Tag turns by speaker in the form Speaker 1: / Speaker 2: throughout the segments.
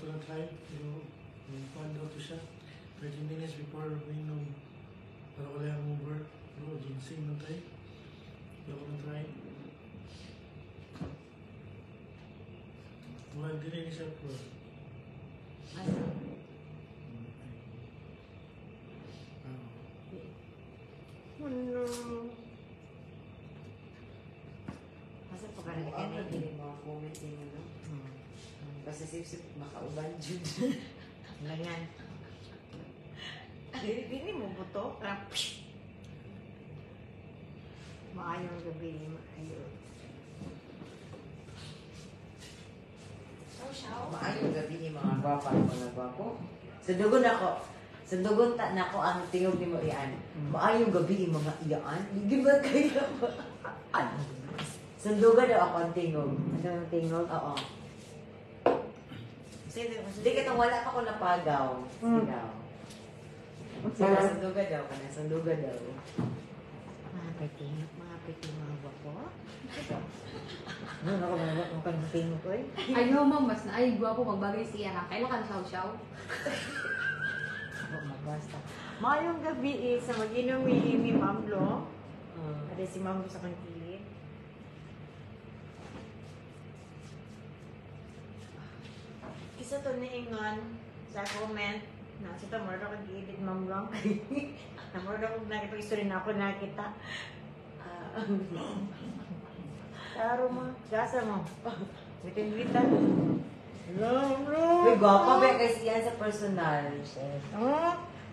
Speaker 1: to try, pero kuhan daw to siya. 30 minutes before uminom. Para wala yung over. Pero ginseng na tayo. Hindi ako na-try. Wala din rin siya po.
Speaker 2: Ano? Kasi pagkalagyan na hindi mga comment din ano. Basta sip-sip makauban dyan. Ganyan. Dini mo buto. Maayong gabi. Maayong. Maayong gabi ni mga gwapa. Mga gwapo. Sa dugon ako. Sa dugon na ako ang tingog ni mo iyan. Maayong gabi mga iyaan. Hindi ba kayo ba? Sundugan daw ako ang tingog. Ano ang tingog? Oo. Hindi ka itong wala pa ko napagaw. Sigaw. Sigaw, sundugan daw ka na. Sundugan daw. Mga piti, mga gwapo. Ano ako mga gwapo kang tingog ko eh?
Speaker 3: Ayaw mo, mas na ay gwapo magbagay siya ha. Kailan ka na saw-saw?
Speaker 2: Magbasta. Mayong gabi sa mag-inom ni Ma'am Lo. Ada si Ma'am Lo sa kantilid. Isa to niingon sa comment na sa tamor ako kag-edit Ma'am Lo. Namor ako nakipag-story na ako nakita. Taro mo, gasa mo. Bitin-bitan. Uy, gwapa ba kasi yan sa personal?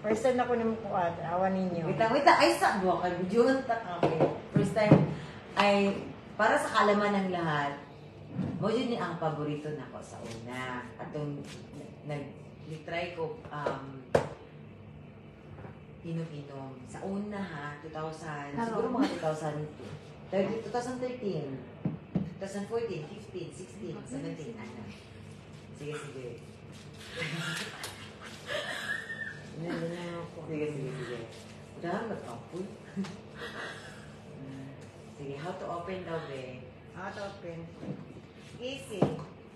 Speaker 2: First time na ko naman kuha, awan ninyo. Wait lang, ay sa buwa ka, videohan ta kami. First time, ay para sa kalaman ng lahat, mo yun ang paborito na ko sa una. Atong nag-try ko, inom-inom. Sa una ha, 2000, siguro mga 2013, 2014, 15, 16, 17, ano. Sige. Sige. Dahan mag-open. Sige, how to open daw, be? How to open? Easy.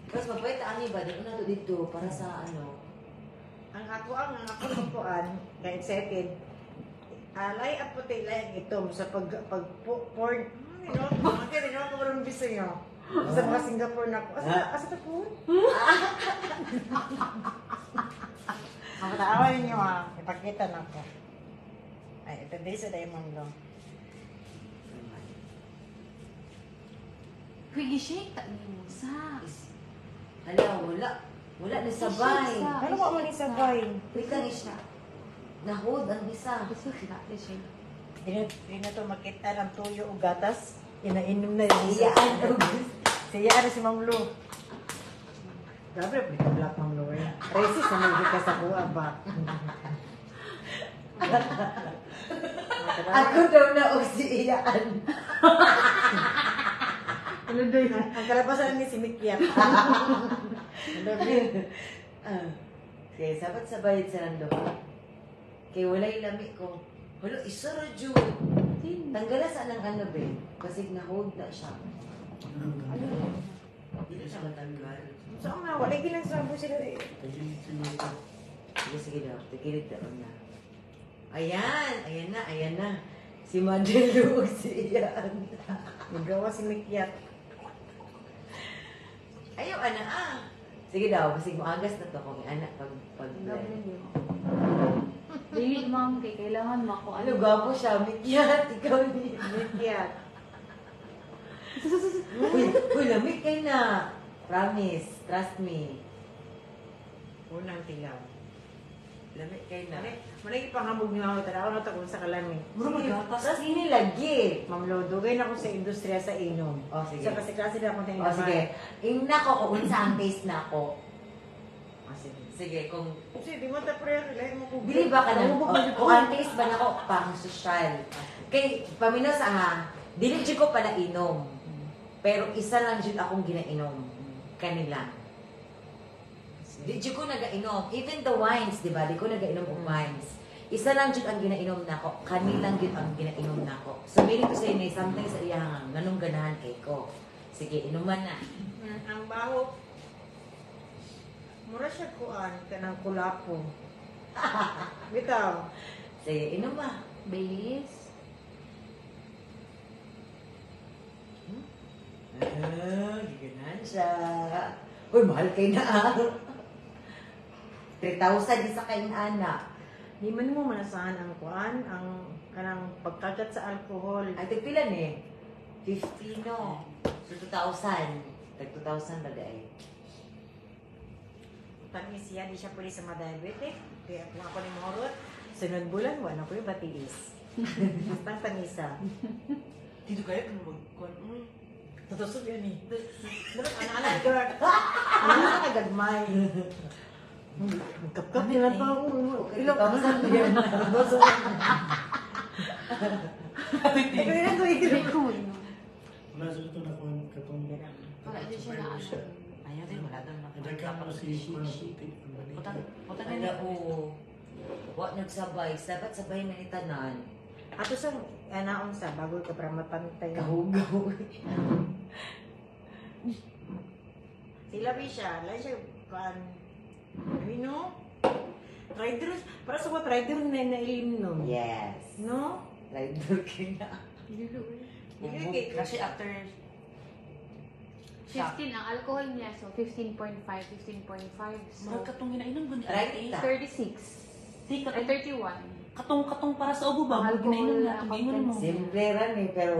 Speaker 2: Tapos magpaitaan niyo ba? Dito na to dito para sa ano? Ang akuan, kaya excited. Alay at puti lang ito sa pag-porn. Hindi naman ko marunong bisa nyo. Sa mga Singapore na po. Asa ka po? Ang kataawan ninyo ha. Ipakita na po. Ay, ito din sa Diamond Long.
Speaker 3: Pwede shake, tak mo sa.
Speaker 2: Hala, wala na sabay. Ano ba mo ni sabay? Wait lang isa. Nahod ang isa. Hindi na ito makita ng tuyo o gatas. Inainom na yun. Siyaan si Ma'am Lo. Grabe, pwede black Ma'am Lo eh. Resis na nagigit ka sa buwa ba? Ako daw na o siyaan. Ang kalapasan ni si Mikyat. Kaya sabat sa bayad sa nando. Kaya wala ilamig ko. Wala, isa radyo. Tanggala sa ng ano ba? Kasi na-hold na siya. Hindi na siya matanggal. Saan nga? Wala ginasabo sila eh. Sige daw. Tigilid daw na. Ayan na. Si Madelo, si Ian. Magawa si Mikyat. Ayaw, Sige daw, kasi maagas na to kung anak pag
Speaker 3: Dili ma'am, kailangan mako.
Speaker 2: Ano, gapo siya, Mikyat. Ikaw ni Mikyat. Uy, lamig kayo na. Promise, trust me. Unang tilaw. Lamig kayo na. Managi panghamog niyo ako, tara ako na ito kung sa kalamig. Tapos ini lagi. Ma'am Lo, dugay na ako sa industriya sa inom. O, sige. Sa kasi na akong tayo naman. O, sige. Ingna ko kung saan taste na ako. Sige, kung... Kasi, di mo tapre, kailangan mo kung... Bili ba ka na? Kung ang taste ba na ako, pang social. Kay, paminaw sa dili dyan ko pala inom. Pero isa lang dyan akong ginainom. Kanila. Di dyan ko nagainom. Even the wines, di ba? Di ko nagainom ng wines. Isa lang dyan ang ginainom na ako. Kanilang dyan ang ginainom na ako. So, meaning to say, may something sa iyahang ganong ganahan kay ko. Sige, inuman na. Ang baho. Mura siya kuan, kanang kulapo. Bitaw.
Speaker 4: Sige, inom ba?
Speaker 3: Baileys.
Speaker 4: Giganan siya. Uy, mahal kay na ah. 3,000 isa kay ana.
Speaker 2: Di man mo manasahan ang kuan, ang kanang pagkagat sa alcohol.
Speaker 4: Ay, tagpila ni? 50 no. So, 2,000. Tag 2,000 ba dahil?
Speaker 2: Tamis siya, di siya pwede sa madiabetic. Kaya kung ako ni Morot, sunod bulan, wala po yung batiis. Basta tanisa.
Speaker 4: Dito kayo kung mag-con.
Speaker 1: Tatasok yan eh.
Speaker 2: Anak-anak agad. Anak-anak agad-may. Magkapkap nila pa ako. Ilok.
Speaker 4: 2,000 yan.
Speaker 2: Ikaw yun ito,
Speaker 3: May cool.
Speaker 1: Wala sa ito na kung katong
Speaker 3: Wala din siya na ano.
Speaker 4: Ayaw din, wala daw na.
Speaker 1: Nagkakang mo si Kuan Puti. Ang balita.
Speaker 4: Puta na niya, oo. Wa nagsabay. Dapat sabay na itanan.
Speaker 2: Ato sa anaon sa bago ka para mapantay.
Speaker 4: Kahugaw.
Speaker 2: Sila siya, lang siya kuan. No? Riders, para sa mga rider na nailim no.
Speaker 4: Yes.
Speaker 2: No?
Speaker 4: Rider ka na.
Speaker 2: Kasi
Speaker 4: after
Speaker 3: 15 ang alcohol niya, so 15.5, 15.5. So,
Speaker 5: Mahal katong ginainom ba ni
Speaker 4: Right.
Speaker 5: ate?
Speaker 3: 36.
Speaker 5: Di,
Speaker 3: Ay, 31.
Speaker 5: katong para sa ubo ba?
Speaker 3: Mahal
Speaker 5: Mahal ginainom
Speaker 3: ko
Speaker 5: na itong ingon mo.
Speaker 4: simple ran eh, pero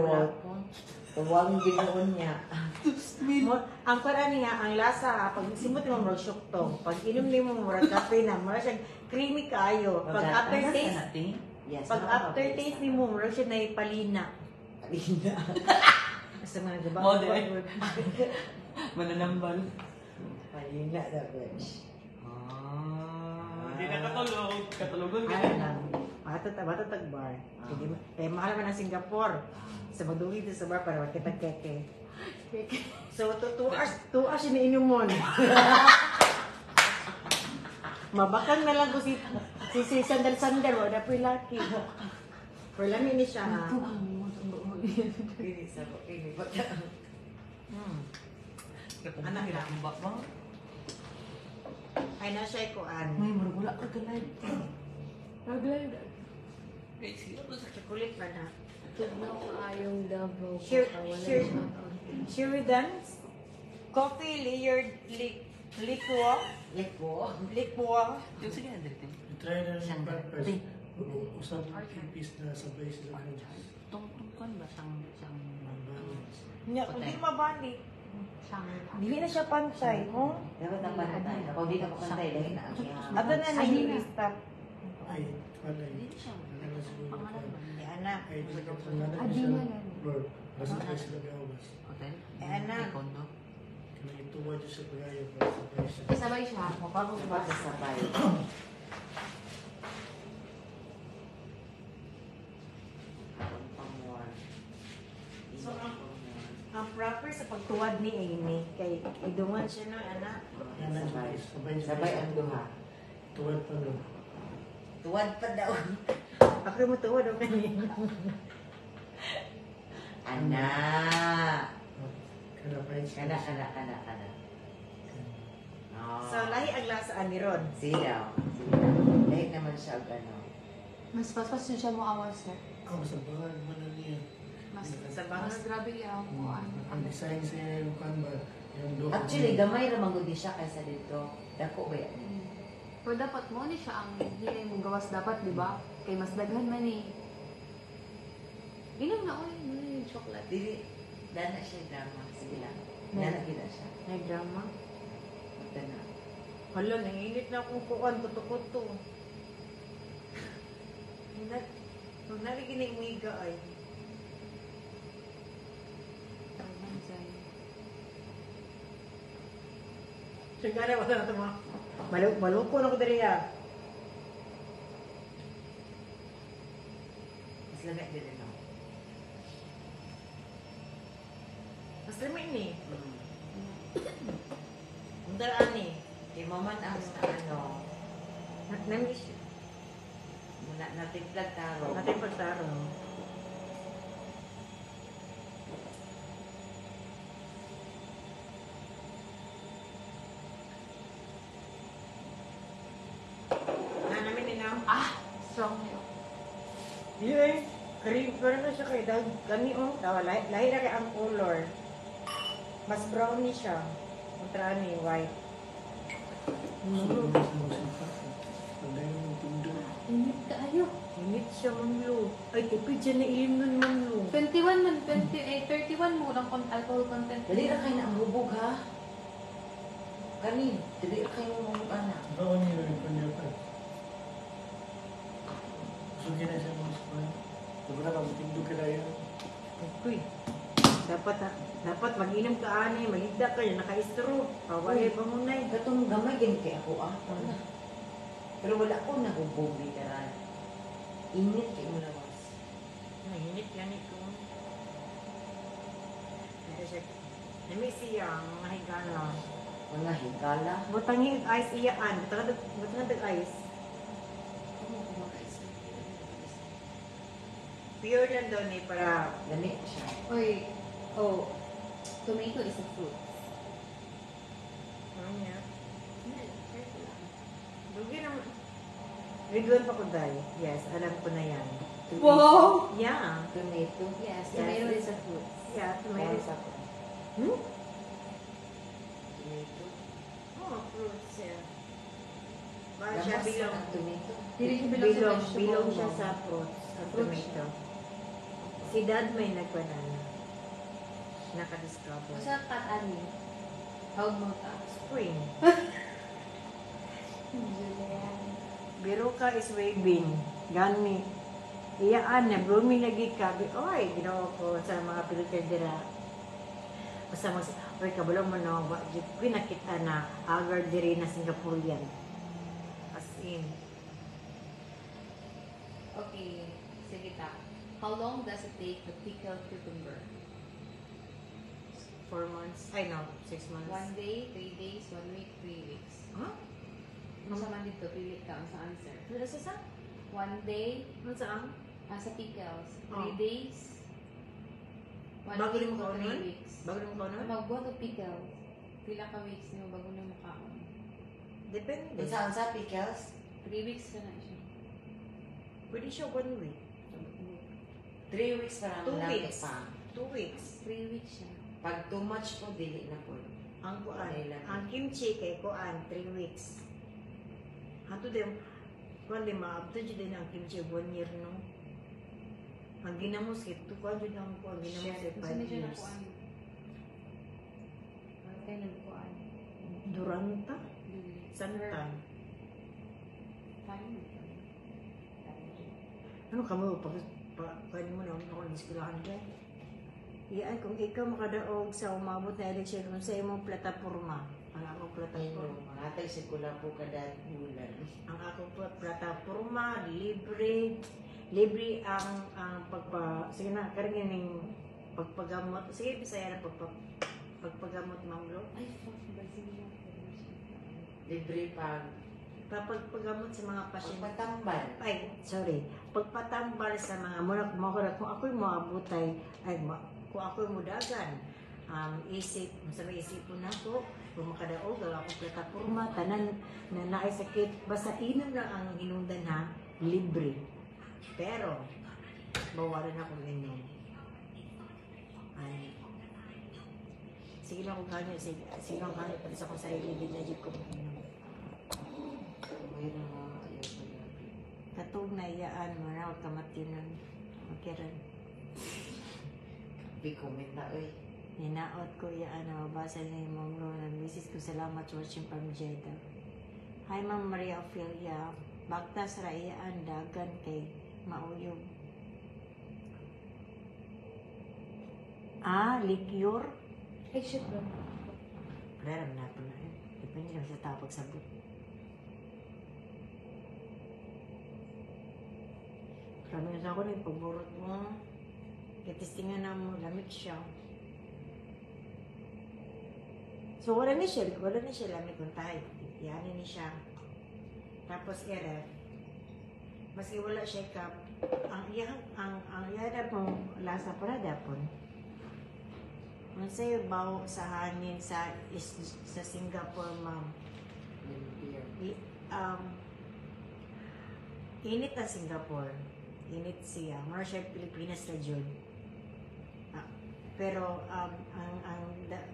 Speaker 4: tuwang ginoon niya.
Speaker 2: ang kuan niya, ang lasa, pag simot mo murag syuktong, pag inom nimo murag kape na, murag siya creamy kayo. Pag aftertaste,
Speaker 4: Yes.
Speaker 2: pag aftertaste nimo murag siya naipalina.
Speaker 4: Alina.
Speaker 2: Sa mga diba?
Speaker 5: Modern. Mananambal.
Speaker 4: Palina na, Bench.
Speaker 5: Hindi na katulog. Katulugon ka.
Speaker 2: Ano lang, bato tag-bar. Kaya mahal man ang Singapore. Sa maduli dito sa bar para makita keke. So, 2 hours iniinom mo. Mabakan na lang ko si Sandal, wala po yung laki. Pero lamin ni siya ha.
Speaker 4: Pili sa pili.
Speaker 2: Anak lang.
Speaker 5: ba?
Speaker 2: Ay na siya kuan.
Speaker 5: May marugula ka galay.
Speaker 3: Nag-live.
Speaker 2: Chocolate ba na?
Speaker 3: Tignan ko yung double.
Speaker 2: Sure,
Speaker 3: Wala
Speaker 2: sure.
Speaker 3: siya.
Speaker 2: Sheridan's coffee layered liquor. Liquor.
Speaker 5: Yung sige na dito.
Speaker 1: Try na rin
Speaker 5: Siyang
Speaker 1: yung
Speaker 5: dati.
Speaker 1: purpose. Usap pipis na sabay sila ng
Speaker 5: Tungkol ba siyang
Speaker 2: Nya, hindi mabali.
Speaker 3: Siyang
Speaker 2: Dili na siya pantay, oh.
Speaker 4: Dapat ang pantay. Kung di na pantay, dahil na ang
Speaker 2: Ato na
Speaker 3: Ay, di
Speaker 2: na
Speaker 3: na.
Speaker 2: stop.
Speaker 1: ay, wala
Speaker 5: Hindi
Speaker 1: eh.
Speaker 5: siya.
Speaker 1: Wala na siguro.
Speaker 5: Pangalan ba?
Speaker 2: Eh anak,
Speaker 1: Ay, wala na
Speaker 3: Adi
Speaker 1: siya.
Speaker 3: na lang.
Speaker 1: Lord, basta tayo sila gawas.
Speaker 5: Hotel?
Speaker 2: Eh, anak.
Speaker 5: May kondo?
Speaker 1: Kaya ituwa dyan sa pagayo para sabay siya.
Speaker 3: Sabay siya.
Speaker 4: Mukha mo ba sa sabay?
Speaker 2: So, ang proper sa pagtuwad ni Amy, kay idungan siya no, anak.
Speaker 1: Yan na
Speaker 4: Sabay.
Speaker 1: sabay
Speaker 4: Sabay ang duha.
Speaker 1: Tuwad pa nun.
Speaker 4: Tuwad pa daw.
Speaker 2: Ako mo tuwad o kanina.
Speaker 4: Ana.
Speaker 1: Kada pa yun siya.
Speaker 4: Kana. Oh.
Speaker 2: So, lahi ang lasaan ni Ron.
Speaker 4: Sige daw. Dahil naman siya ano.
Speaker 3: Mas paspas siya mo awas, sir.
Speaker 1: Ako sa bahay, mana niya.
Speaker 3: Mas,
Speaker 2: Sa bahay.
Speaker 3: mas grabe yung kuan.
Speaker 1: Ang design siya yung kanba. Yung doon.
Speaker 4: Actually, gamay ra magudi siya kaysa dito. Dako ba yan?
Speaker 3: Pero dapat mo ni siya ang hilay mong gawas dapat, di ba? Kay mas daghan man eh. Inom na, oy, yung chocolate.
Speaker 4: Dili, dana siya drama. Sige lang. Dana kita siya.
Speaker 2: May drama.
Speaker 4: Ito na.
Speaker 2: Hala, nanginit na akong kuwan, kuto-kuto. Huwag nariginig mo iga ay.
Speaker 3: Tawag sa'yo.
Speaker 2: Sigara, wala na ito mo. Maluko na ko dali ah.
Speaker 4: Mas lamig din no?
Speaker 2: Mas lamig ni. Ang daraan ni.
Speaker 4: Kay maman ang ano,
Speaker 2: Namiss.
Speaker 4: muna natin flag taro.
Speaker 2: Natin pagtaro.
Speaker 3: Strong yun.
Speaker 2: Yun, cream, pero na siya kay dag, gani tawa, lahi na kay ang color. Mas brownie siya. Kontra ni white.
Speaker 3: Init kaayo.
Speaker 2: Init siya mamlo. Ay, tipid siya na ilim nun mamlo.
Speaker 3: 21 man, 31 mo lang alcohol content.
Speaker 4: Dali ra kayo na ang bubog ha. Kanin, dali ra kayo mong anak.
Speaker 1: Bawal niyo yung panyapan. Sugi na siya mga spray. Sobra ka, matindog ka na yan.
Speaker 2: Uy, dapat mag-inom ka ani, magigda ka, naka-istro. Pawalay ba mo na
Speaker 4: Katong gamay ganit kay ako ah. Wala. Pero wala ko nahubog literal. Init kay mo lawas.
Speaker 2: Nahinit yan ito. Nami siya, mga higala.
Speaker 4: Mga higala.
Speaker 2: Butang yung ice iyaan. Butang yung ice.
Speaker 4: Ano ko makaisip?
Speaker 2: Pure lang doon eh, para
Speaker 4: Lamig siya.
Speaker 3: Oy, tomato is a fruit.
Speaker 2: ano niya. Lugi naman. Grade 1 pa ko dahil. Yes, alam ko na yan.
Speaker 3: Wow!
Speaker 2: Yeah.
Speaker 4: Tomato.
Speaker 3: Yes,
Speaker 2: Yes.
Speaker 3: tomato is a fruit.
Speaker 2: Yeah,
Speaker 4: Meron
Speaker 2: tomato.
Speaker 4: sa ako.
Speaker 2: Hmm?
Speaker 4: Tomato.
Speaker 2: Oh, fruits yeah. Ba
Speaker 4: Lamas
Speaker 2: siya bilong.
Speaker 4: ang tomato.
Speaker 3: Dili siya bilong sa vegetable.
Speaker 2: Bilong siya sa fruits. Sa
Speaker 3: Fruit
Speaker 2: tomato. Si dad may nagbanana. Naka-discover.
Speaker 3: Masa kat ani? How mo ta?
Speaker 2: Spring.
Speaker 3: Julian.
Speaker 2: Biruka is waving. Gani. Iyaan na, blooming lagi ka. Oy, ginawa ko sa mga filter dira. Basta mas, oy, kabalong mo na, pinakita na agar diri na Singaporean. As in.
Speaker 3: Okay, sige ta. How long does it take to pickle cucumber?
Speaker 2: 4 months. Ay, no, 6 months.
Speaker 3: 1 day, 3 days, 1 week, 3 weeks.
Speaker 2: Huh?
Speaker 3: Ano sa man dito, pili ka ang sa answer.
Speaker 2: Wala sa sa?
Speaker 3: 1 day,
Speaker 2: Ano saan?
Speaker 3: sa pickles. 3
Speaker 2: Oh.
Speaker 3: days, 1
Speaker 2: Bago
Speaker 3: week
Speaker 2: mo
Speaker 3: o
Speaker 2: kaunon?
Speaker 3: 3 weeks.
Speaker 2: Bago mo ko na?
Speaker 3: Mag-go to pickle. Pila ka weeks niyo bago na makaon.
Speaker 2: Depende.
Speaker 4: Saan sa pickles?
Speaker 3: 3 weeks ka na siya.
Speaker 2: Pwede siya 1 week.
Speaker 4: 3 weeks para
Speaker 2: 2
Speaker 4: lang
Speaker 2: weeks.
Speaker 4: pa.
Speaker 2: 2 weeks.
Speaker 3: 3 weeks siya.
Speaker 4: Pag too much po, dili na po.
Speaker 2: Ang kuan.
Speaker 4: Kailan?
Speaker 2: Ang kimchi kay kuan 3 weeks. Hato din kuan di maabto jud din ang kimchi 1 year no. Ang ginamos kay to kuan jud ang kuan ginamos kay
Speaker 3: Gusto
Speaker 2: 5
Speaker 3: niya siya
Speaker 2: years.
Speaker 3: nakuan. Kaya nagkuan.
Speaker 2: Duranta,
Speaker 3: Dili.
Speaker 2: santan.
Speaker 3: Fine.
Speaker 2: Ano ka mo pag kuan mo na ako ng eskwelahan kay. Iyan kung ikaw makadaog sa umabot na eleksyon kung sa imong plataporma, ang akong plataporma.
Speaker 4: Matay si kula po kada bulan.
Speaker 2: Ang akong plataporma, libre ang sige na, karang yung pagpagamot, sige, bisaya na pagpagamot, mamlo.
Speaker 3: Ay, fuck, Brazilian.
Speaker 4: Libre pag
Speaker 2: Pagpagamot sa mga pasyente.
Speaker 4: pagpatambal.
Speaker 2: Ay, sorry. Pagpatambal sa mga muna, kung ako'y maabutay, kung ako'y mudagan, isip, sabi isipon ako, kung makadaog, ang akong plataforma, tanan na naisakit, basta inom lang ang hinungdan ha, libre. Pero, bawalan ako inom. Ay, sige lang kung kanya, sige lang kanya, pati sa kong sarili, din na dyan ko inom.
Speaker 4: Mayroon mga ayaw sa gabi.
Speaker 2: Katog na iyaan mo na, huwag ka matinan. Magkiran.
Speaker 4: Comment na, oy.
Speaker 2: Ninaot ko iyaan na mabasa na yung Ma'am Ronan. Mrs. ko salamat watching from Jeddah. Hi Ma'am Maria Ophelia. Bagtas ra iyaan dagan kay mauyog. Liquor?
Speaker 3: Ay, shit, bro.
Speaker 2: Palaram na po na. Depende lang sa tapag sabot. Karami sa ako na yung pagburot mo. Kitistingan na mo, lamig siya. So, wala na siya lamig kung tayo. Yanin ni siya. Tapos, maski wala siya kap, ang iyada po, lasa pa na dapon. Ang sa'yo, bawo sa hangin sa Singapore, ma'am.
Speaker 4: Limpir.
Speaker 2: Init ang Singapore. Init siya. Mara siya Pilipinas na dyan. Pero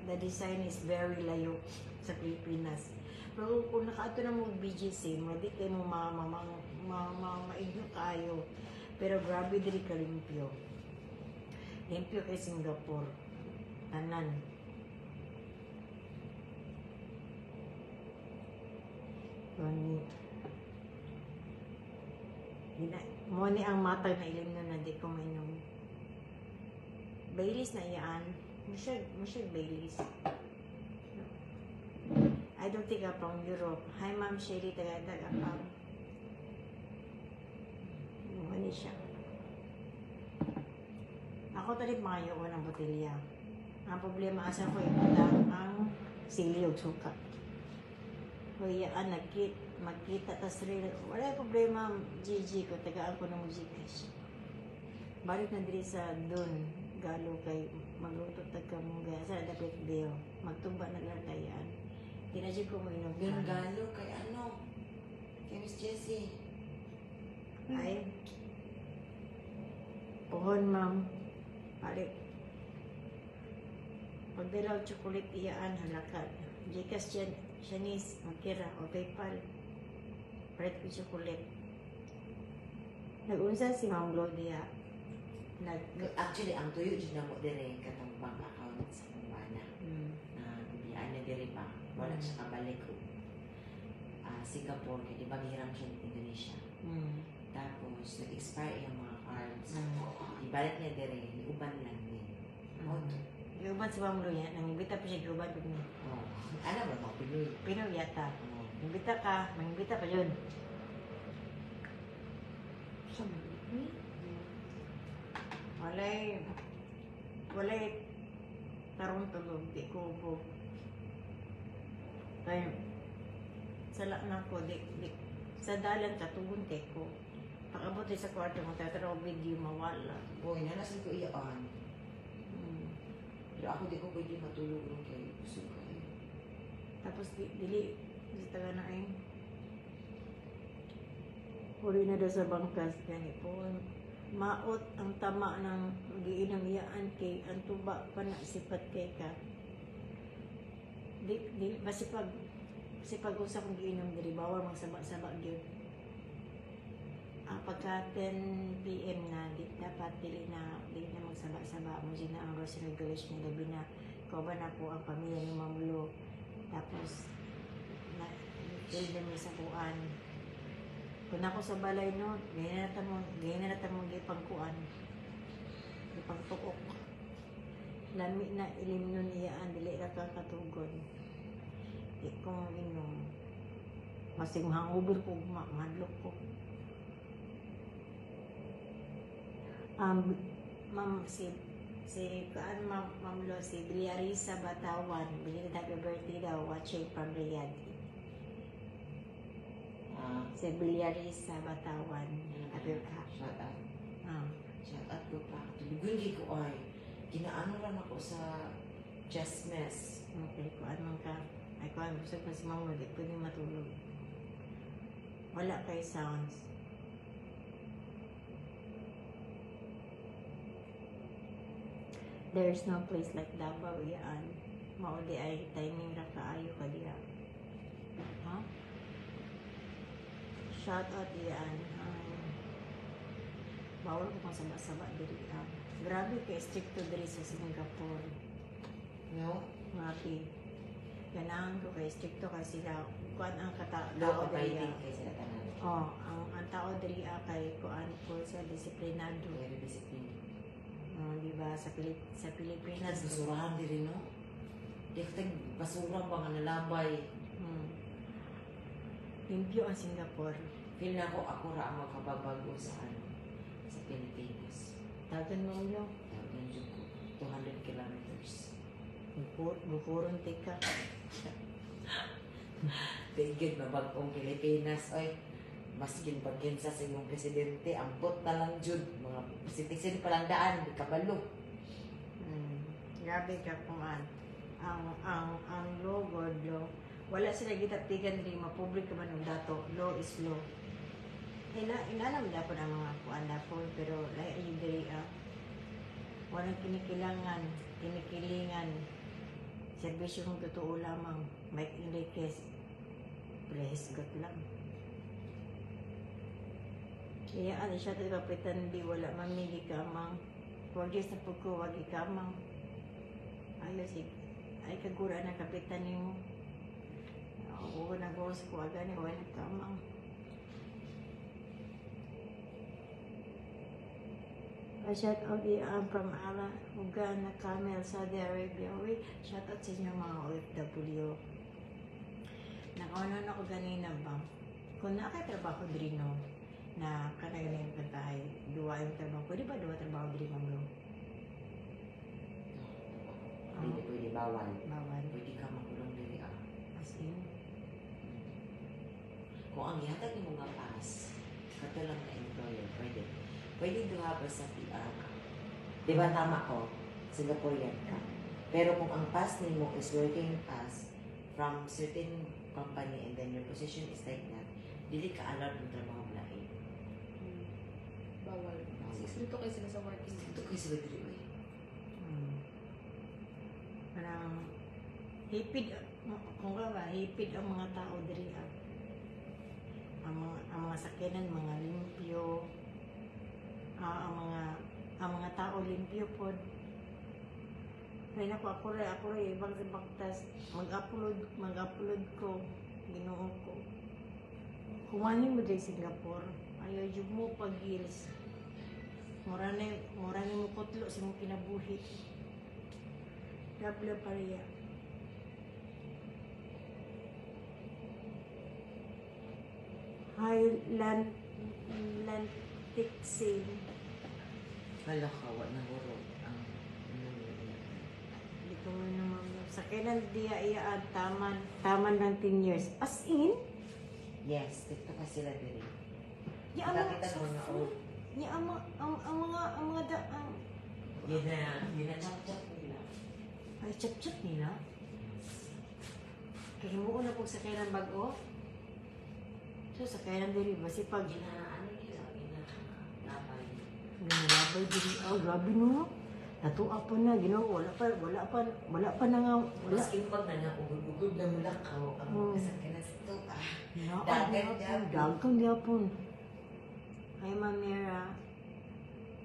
Speaker 2: the design is very layo sa Pilipinas. Pero kung nakaato na mo BGC, di kayo mo maigno kayo. Pero grabe diri ka limpyo. Limpyo kay Singapore. Tanan. Mo ni ang matag na ilim na di ko mainom. Baileys na iyaan. Masyag Baileys. I don't think I'm from Europe. Hi, Ma'am Sherry. Taga-taga. Ano siya? Ako talit mga yun ng botelya. Ang problema asa ko yung ang sili o suka. Kuyaan, magkita, tas rin. Wala yung problema, GG ko. Tagaan ko ng Gcash. Balik na diri sa doon. Galo kay magluto tagka mong gaya. Sa dapat biyo. Magtumba na lang tayaan. Di na dyan ko mainom.
Speaker 4: Yung galo kay ano? Kay Miss Jessie.
Speaker 2: Ay. Pohon, ma'am. Balik. Pagdalaw chocolate iyaan halakad. Gcash dyan, Shanice, magkira, o PayPal. Palit ko chocolate. Nag-unsa si Ma'am Gloria.
Speaker 4: Actually, ang tuyo dyan na mo dire katong bank account sa kumbana. Na biyaan na dire pa. Wala siya kabalik ko. Singapore, kaya di ba hiram siya ng Indonesia. Tapos, nag-expire yung mga cards. Ibalik niya dire, iuban lang din.
Speaker 2: Iuban si Ma'am Gloria. Nangibita pa siya iuban ko niya.
Speaker 4: Ano ba mga Pinoy?
Speaker 2: Pinoy yata. Nangibita ka, nangibita pa yun. Walay tarong tulog, di kubo. Kaya, sala na ko, sa dalan katugon kay ko. Pag-abot sa kwarto mo, tataraw video mawala.
Speaker 4: Boy, nanasan ko iyaan. Pero ako di ko pwede matulog nung kayo. Gusto ko kayo.
Speaker 2: Tapos dili taga na ay uli na daw sa bangkas gani po. Maot ang tama ng giinang iyaan kay ang tuba pa na sipat kay ka. Di basipag usap ng giinom diri bawal magsaba-saba gyud. Pagka 10 PM na dapat dili na magsaba-saba mo na ang rules and regulation na labi na kauban na po ang pamilya ni Mamulo. Tapos na build mo sa kuan. Kung ako sa balay no, ganyan na mo gipangkuan. Gipangtukok. Lami na ilim nun iyaan dili ra ka katugon. Di ko inom. Masing hangover ko mahadlok ko. Ma'am, si Ma'am Lo, si Briarisa Batawan, bigyan happy birthday daw, watching from Riyadh. Si Briarisa Batawan, happy
Speaker 4: Shout out. Shout out ko pa. Tulugun ko ay. Ginaano lang ako sa chest mess.
Speaker 2: Okay, kung anong ka. Ay, kung ano, gusto pa si Ma'am Lo, di pwede matulog. Wala kay sounds. There's no place like Davao yan. Mauli ay timing ra kaayo ka diya. Ha? Shout out yan. Bawal ko kung saba-saba diri. Grabe kay stricto diri sa Singapore.
Speaker 4: No?
Speaker 2: Grabe. Ganahan ko kay stricto kay sila. Kuan ang tao
Speaker 4: Law-abiding
Speaker 2: diri.
Speaker 4: kayo sila tanan.
Speaker 2: Ang tao diri kay kuan ko sa disiplinado.
Speaker 4: Very disciplined.
Speaker 2: Di ba sa Pilipinas
Speaker 4: Basurahan din, no? Di ka basura ba nga nalabay?
Speaker 2: limpyo ang Singapore.
Speaker 4: Feel na ako ra ang magkababago sa Pilipinas.
Speaker 2: Tagan mo yun.
Speaker 4: Tawagin dyan ko, 200 kilometers.
Speaker 2: Bukuron tika.
Speaker 4: Tigid na bagong Pilipinas, oy. Maskin pagkinsa sa imong presidente, ambot na lang dyan. Mga citizen palang daan, di kabalo.
Speaker 2: Grabe ka kumaan. Ang law, God law. Wala sila gitatigan rin mapublic ka man ng dato. Law is law. Inalam na po ng mga kuan na po, pero lahi yung diri walang kinikilingan. Serbisyo mong totoo lamang. Mike Enriquez, please, got lang. Kaya siya ito kapitan, di wala mamili kamang. Huwag Diyos na pagkuwag ikamang. Ayos, ay kagura na kapitan niyo. Oo, nag-uwas ko agad ni wala kamang. I shout out from Ala Ugana, Camel, Saudi Arabia. Uy, shout out sa inyo mga OFW. Nakauna na ko ganina ba? Kung nakatrabaho din no, na kanagaling kantahay, duwa yung trabaho. Pwede ba duwa trabaho din mo?
Speaker 4: Pwede, bawal.
Speaker 2: Bawal.
Speaker 4: Pwede ka makulong diri
Speaker 2: As in?
Speaker 4: Kung ang ihatag mo nga pass, kato lang na employer, pwede. Pwede duha ba sa PR ka? Di ba tama ko? Singaporean ka. Pero kung ang pass mo is working pass from certain company and then your position is like that, dili ka allowed ng trabaho lain.
Speaker 3: Bawal. Dito kayo sila sa working.
Speaker 4: Ito kayo sila diri.
Speaker 2: Parang hipid, kung ka ba, hipid ang mga tao diri ang mga sakyanan, mga limpyo, ang mga tao limpyo pod. Kaya ako rin, bagtas, mag-upload ko, ginoo ko. Kumanin mo din Singapore, ayaw yung mo pag-gills. Mura na mo kutlo sa mong kinabuhit. Gabla pariya. Highlandic Sail.
Speaker 4: Wala ka, wala na hurot.
Speaker 2: Hindi ko man naman. Sa kailan diya iyaan, taman ng 10 years. As in?
Speaker 4: Yes, dito ka sila diri.
Speaker 2: Ya
Speaker 4: Nakita mo na, oh.
Speaker 2: Ya ang mga daan.
Speaker 4: Yun na chap-chap nila.
Speaker 2: Ay, chap-chap nila. Kaya mo na po sa kailan bago. So, sa kailan diri, masipag.
Speaker 4: Ano nila, labay.
Speaker 2: Ginalabay diri. Oh, grabe no. Natuwa pa na, wala pa na nga, wala.
Speaker 4: Mas impag na nga, ugod-ugod na mula ka. Ang kasakyan sa ito,
Speaker 2: Dagang gyapon. Ay, Mamira,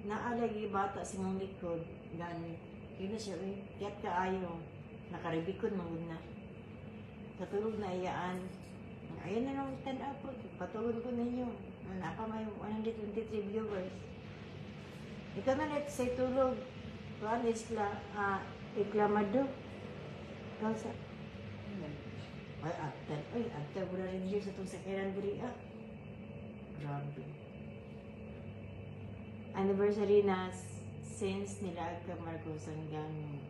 Speaker 2: naalagi bata sa mong likod, gani. Yun na siya, kiyat ka ayaw. Nakaribikod, magod na. Katulog na iyaan. Ayun na lang, stand up po. Patulog ko ninyo. Napa may 123 viewers. Ikaw na let's say tulog. Kuan isla, iklamado. Ikaw sa... after ko na rin years itong sakiran diri Grabe. Anniversary na since nila ka Marcosan gang.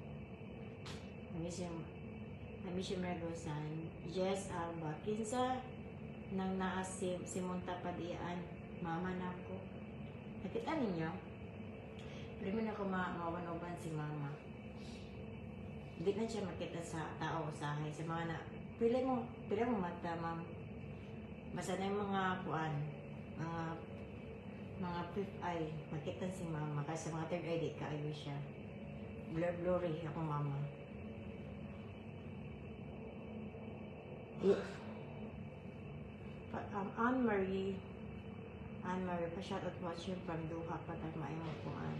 Speaker 2: Namiss yung Marcosan. Jess Alba. Kinsa nang naasim Simonta Padian. Mama na ako. Nakita ninyo? Pero mo na ako mawanoban si mama. Hindi na siya makita sa tao usahay. Sa mga na, pila mo mata, ma'am. Basta na yung mga kuan, mga fifth eye, makita si mama. Kasi sa mga third eye, di kaayo siya. Blurry ako, mama. Anne-Marie, pa-shoutout watch yun from Duha, patay maayong kuan.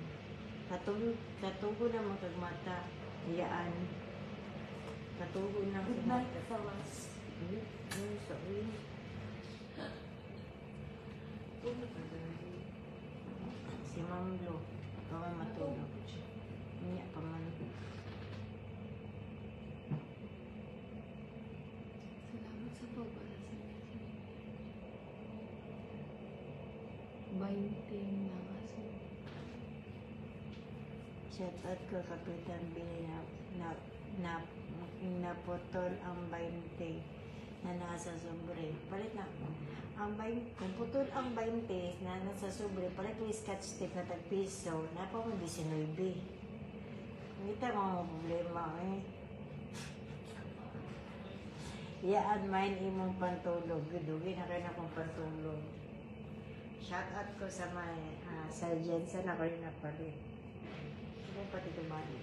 Speaker 2: Katugo na mga kagmata, iyaan. Katugo na
Speaker 3: Good night, fellas.
Speaker 2: Sorry. Si Ma'am Lo, baka matulog. Niya pa man.
Speaker 3: Salamat sa pabala sa message. 20 na kasi.
Speaker 2: Shoutout ko Kapitan Billy na putol ang 20 na nasa sobre. Palit na. Kung putol ang 20 na nasa sobre, palit yung scotch tape na tag-piso, napa mo 19. Kita mga problema eh. Iyaan main imong pantulog. Gudugin na kayo na kong pantulog. Shout out ko sa may Sir Jensen ako rin na pala. Ano pati tumali?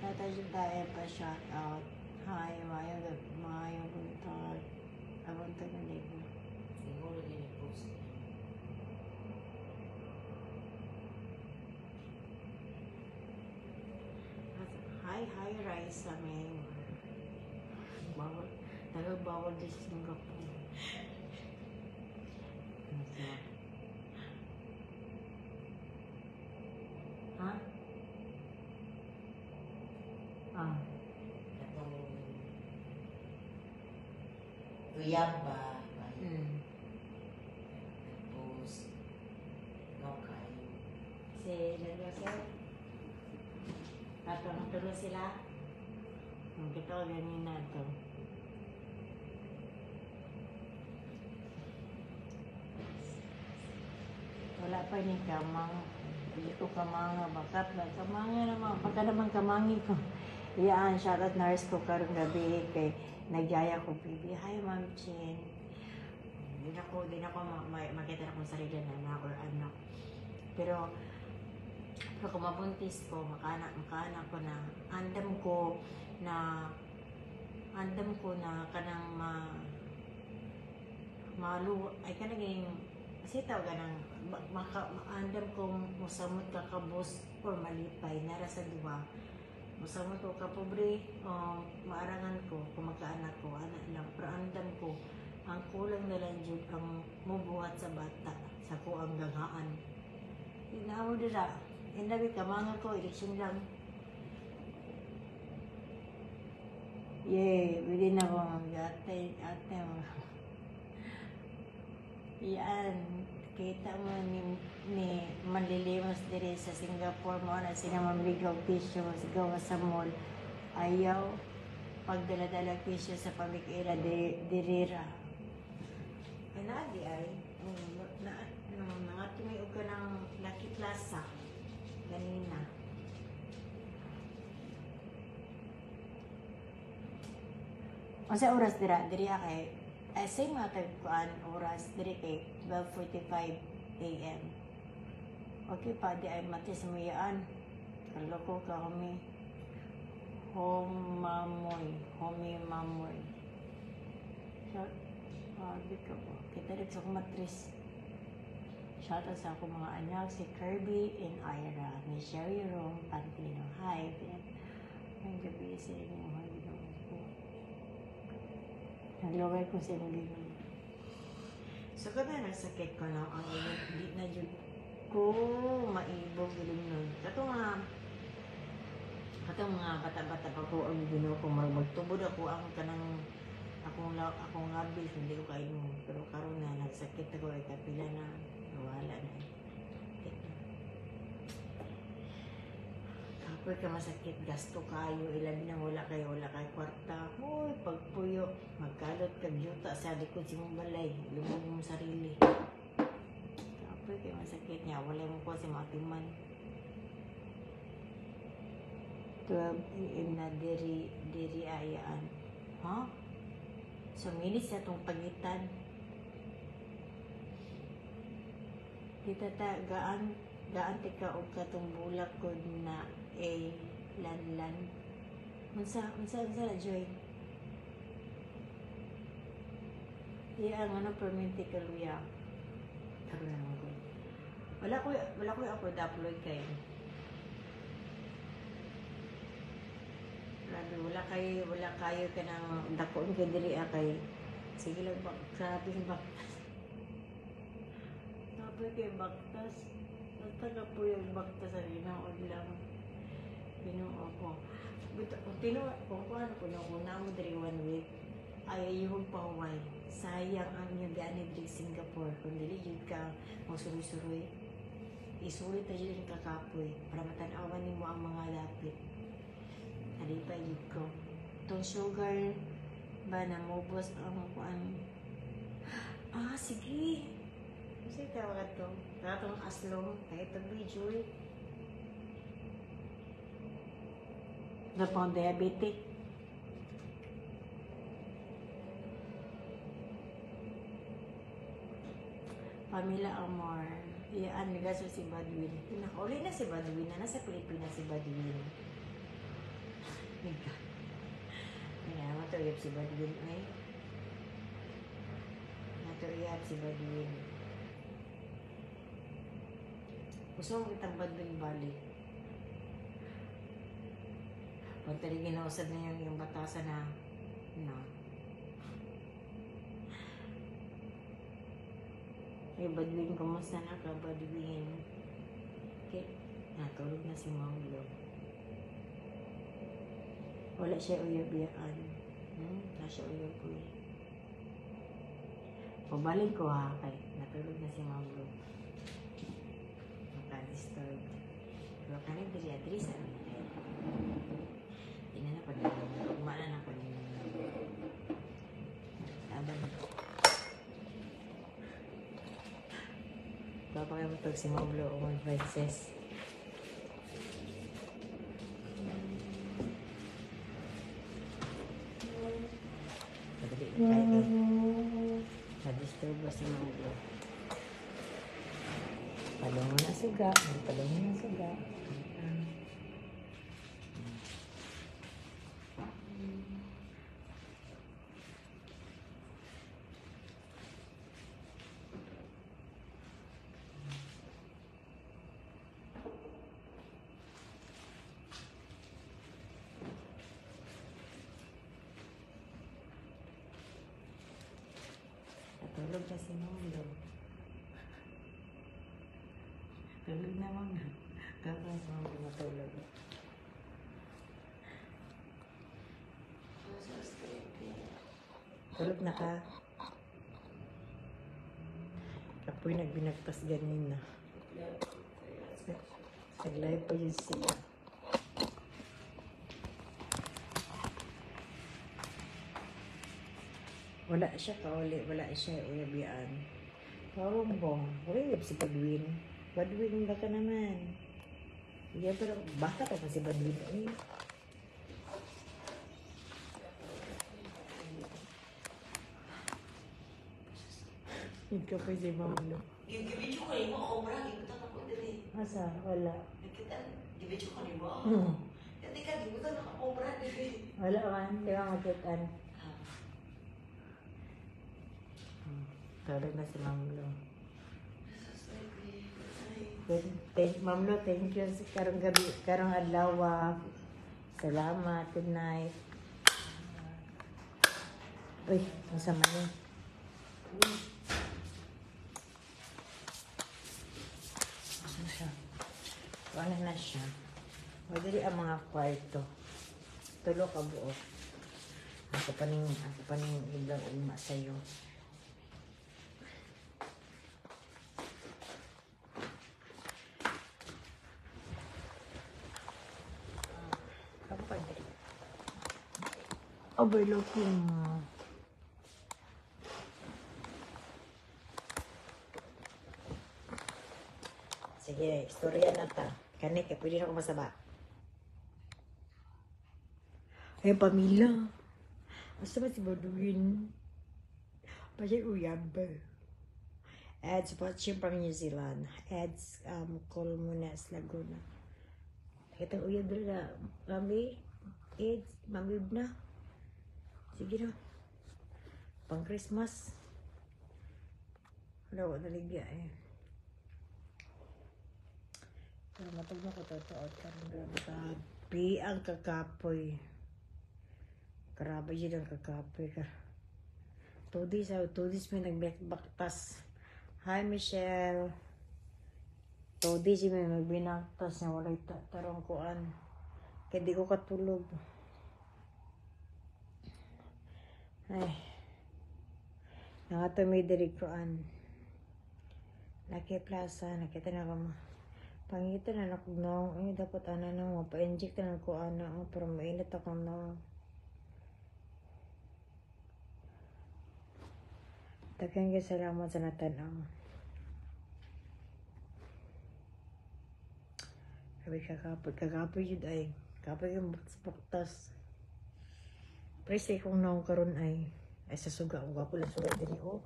Speaker 2: Tatay tayo pa shout out. Hi, mayong buntag. Abang tagalig mo.
Speaker 4: Siguro din i-post.
Speaker 2: Hi, Raisa, may bawal. Talagang bawal din sa Singapore. Ha? Ah.
Speaker 4: Atong uyab ba? Post. Ikaw kayo.
Speaker 2: Si Lalo Sir. Ato ang tulo sila. Kita ko ganyan na ito. Wala pa ni kamang. Hindi ko kamanga. Bakat na kamanga naman. Pagka naman kamangi ko. Iyaan, shoutout nurse ko karong gabi kay nagyaya ko, baby. Hi, Ma'am Chin. Hindi na ko makita na kung sarili na anak or anak. Pero kung mabuntis ko, makaanak ko na, andam ko na kanang ay kanang yung, kasi tawag ganang, andam ko musamot ka kabos or malipay, nara sa duwa. Musamot ko ka pobre, maarangan ko, kung magkaanak ko, anak lang, pero andam ko, ang kulang na lang dyan ang mubuhat sa bata, sa kuang gagaan. Inaw dira. Inabi ka mga ko, eleksyon lang. Yay, hindi na ko mag-ate. Yan, kita mo ni Manlilimas diri sa Singapore mo na sila mamiligaw pisyo, sigaw sa mall. Ayaw, pagdala-dala pisyo sa pamikira dirira. Kanadi ay, nangatumi ka ng Lucky Plaza. Ganina. O sa oras dira kay same matag kuan oras diri kay 12:45 AM. Okay pa di ay mati sa muyaan. Kaloko ka kami. Homi mamoy. So, di ka po. Kita rin sa kumatris. Shoutout sa ako mga anak, si Kirby and Ira, ni Sherry Rome Pantino. Hi, ang gabi sa inyo. Naglaway ko sa inyo. So, kada nagsakit ko na, ang hindi na dyan ko maibog din nun. Katong mga bata-bata pa ko ang gino ko magtubod ako ang kanang akong abil, hindi ko kainom. Pero karon na nagsakit ako ay kapila na wala na. Kapag ka masakit, gasto kayo, ilabi na wala kayo kwarta. Uy, pagpuyo, magkalot ka, yuta sa likod si mong balay, lumog mong sarili. Kapag ka masakit niya, wala mo po si matiman. 12 AM na diri ayaan. Ha? So, minis na itong pagitan. Kita gaan tika og katong bulak ko na lanlan. Unsa na Joy? Iya ang permente kaluya. Karon na mo. Wala ko ako upload kay. Wala kayo ka nang dako kay diri kay. Sige lang ba grabe ba. Sabi kay baktas. Nagtaga po yung baktas sa linaod lang. Pinuo ko. Kung ano ko na una mo diri 1 week, ay yung paway. Sayang ang yung gani diri Singapore. Kung dili yun ka masuroy-suroy, isulit na yun kakapoy para matanawan ni mo ang mga lapit. Adi pa yun ko. Itong sugar ba na mubos ang kuan. Sige. Kasi tawag ito. Katong aslong. Kaya ito video eh. Ito pang diabetic. Pamela Amor. Iyaan, nigaso si Badwin. Pinakauli na si Badwin na nasa Pilipinas si Badwin. Kaya matuyap si Badwin ay. Matuyap si Badwin. Gusto mo kitang Badwin balik. Pag talagang ginausad na yung batasan na Eh, Badwin, kumusta na ka, Badwin? Okay, natulog na si Maulo. Wala siya uyab-iyaan. Wala siya uyab-uy. Pabalik ko ha, kay natulog na si Maulo. Maka-disturb. Pero kanil diri-adri sa amin. Tingnan na pa din. Pagmana na pa din. Laban na. Papakamatog si Maulo o mga princess. Madali na kahit na-disturb ba si Maulo. Palungo na suga. Palungo na suga. Tulog na si Maulo. Tulog na mga. Tapos Maulo matulog. Tulog na ka. Apoy nagbinagpas ganin na. Nag-live pa yun siya. Wala siya kauli, wala siya uyabiyaan. Parumbong, uyab si Badwin. Badwin ba ka naman? Iya, pero baka pa si Badwin. Eh. Ikaw pa si Maulo.
Speaker 4: Yung gibidyo ko ni mo, obra, gibutan ako diri.
Speaker 2: Asa? Wala.
Speaker 4: Nakita, gibidyo ko ni mo.
Speaker 2: Hmm.
Speaker 4: Dati ka, gibutan ako obra diri.
Speaker 2: Wala man, di ba makitaan? Tulog na si Maulo. Maulo, thank you sa karong gabi, karong adlaw. Salamat, good night. Uy, masama niya. Ano siya? Ano na siya? Madali ang mga kwarto. Tulo ka buo. Ako pa ning ibang uma sa'yo. Overlooking. Sige, istorya na ta. Kani, kaya pwede na ako masaba. Ay, pamilya. Basta ba si Badwin? Pwede uyab. Ads watching from New Zealand. Ads Colmunas, Laguna. Kitang uyab doon na. Mami, Ads, mamib na. Sige na. Pang Christmas. Wala ko naligya eh. Pero matag na ko totoo. Grabe ang kakapoy. Grabe yun ang kakapoy ka. 2 days may nagbaktas. Hi Michelle. 2 days may nagbinaktas na walay tarong kuan. Kaya di ko katulog. Ay. Nakatuloy diri kuan. Lucky Plaza. Nakita na ko pangitan na nakugnaw. Ay, dapat ana na mo. Pa-inject na ko ana. Pero mainit ako na. Daghang salamat sa natanaw. Sabi kakapoy yun ay. Kapoy yung baktas. Prese kung naong karon ay sa suga. Ang wapo lang suga din ko.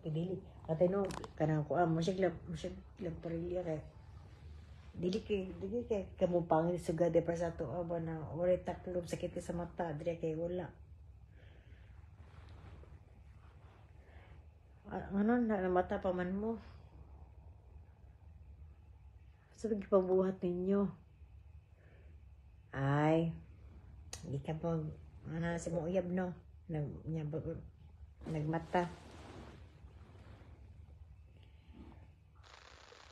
Speaker 2: Pidili. Katino, kanang ko, masyag lang parilya kay. Dili kay kamupangin sugad de para sa to ba na wala taklob sakit sa mata dire kay wala. Ano na mata pa man mo. Sabi pabuhat ninyo. Ay, hindi ka pa si mo uyab no. Nagmata.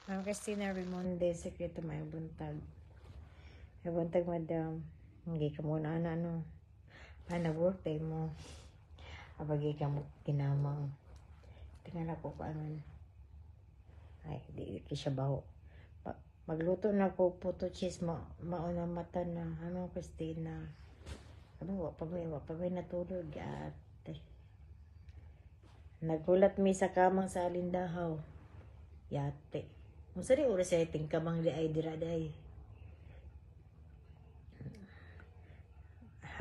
Speaker 2: Ang Christina Raimonde, sekreto may buntag. May buntag, madam. Hindi ka muna ano. Nag-work day mo. Abagi ka mo kinamang. Tingnan ako paano. Ay, di siya baho. Magluto na ko puto cheese. Mauna mata na. Ano, Christina? Ano, wap pa may natulog. Ate. Nagulat mi sa kamang sa alindahaw. Yate. Masari oras ay tingkamang li ay diraday.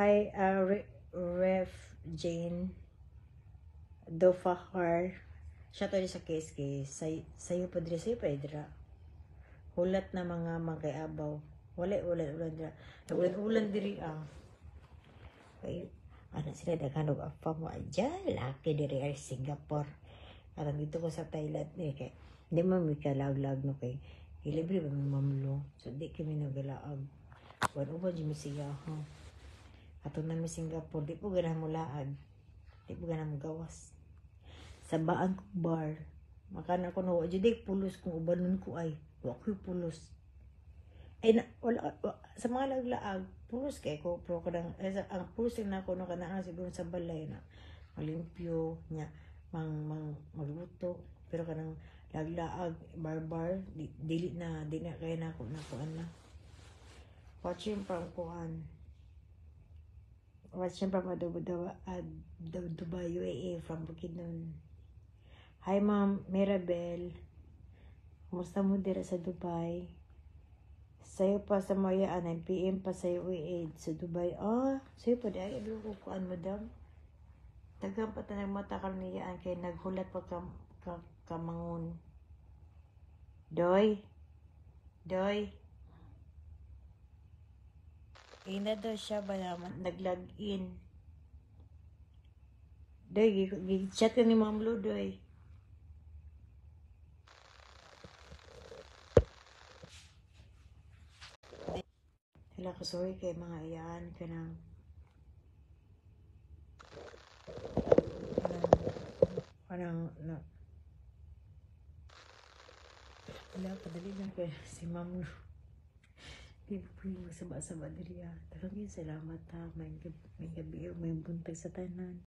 Speaker 2: Hi, Ref Jane Dofahar. Siya to sa case. Sayo pa dira. Hulat na mga magkayabaw. Ulan dira. Ulan diri ang. Ay, ano sila naghanog apa mo dyan. Laki diri ay Singapore. Karang dito ko sa Thailand kay hindi mo may kalag-lag no kay libre ba may mamlo. So di kami nagalaag. Wala ba dyan siya ha. Ato na may Singapore. Di po ganang mo laag. Di po ganang mo gawas. Sa baan ko bar. Makana ko na di pulos kung ubanon ko ay. Wala ko pulos. Ay na, wala, sa mga naglaag, pulos kay ko. Pero kadang, ang pulos na ako no kanang siguro sa balay na malimpyo niya. Magluto. Pero kanang laglaag, barbar, di na kaya na ako na. Watching from kuan. Watching from Dubai, UAE, from Bukidnon. Hi, Ma'am Mirabel. Kumusta mo dira sa Dubai? Sayo pa sa Maya, 9 PM pa sa UAE sa Dubai. Sayo pa di ay ko kuan, madam. Tagang patanang mata karniyaan kay naghulat pa kamangon. Doy. Ina daw siya ba naman nag-login. Doy, chat ka ni Ma'am Lu, Doy. Hala ko sorry kay mga iyaan ka ng parang wala, padali lang kaya si Ma'am Lu. Di po yung magsaba-saba diri. Talagang salamat ha. May gabi, may buntag sa tanan.